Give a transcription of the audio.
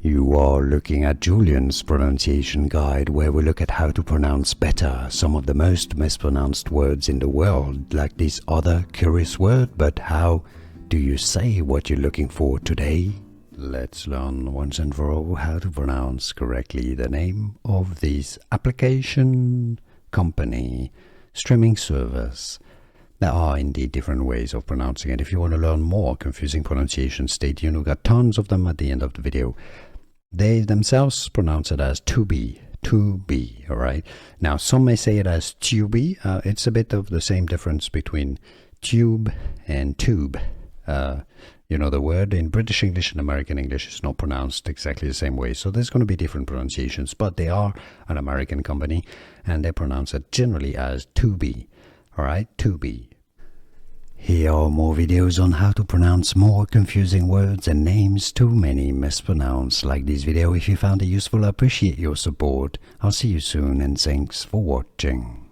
You are looking at Julian's pronunciation guide, where we look at how to pronounce better some of the most mispronounced words in the world, like this other curious word. But how do you say what you're looking for today? Let's learn once and for all how to pronounce correctly the name of this application, company, streaming service. There are indeed different ways of pronouncing it. If you want to learn more confusing pronunciations, stay tuned. We've got tons of them at the end of the video. They themselves pronounce it as Tubi, all right? Now, some may say it as Tubi. It's a bit of the same difference between tube and tube. You know, the word in British English and American English is not pronounced exactly the same way. So there's going to be different pronunciations, but they are an American company and they pronounce it generally as Tubi, all right? Tubi. Here are more videos on how to pronounce more confusing words and names too many mispronounced. Like this video if you found it useful. I appreciate your support. I'll see you soon and thanks for watching.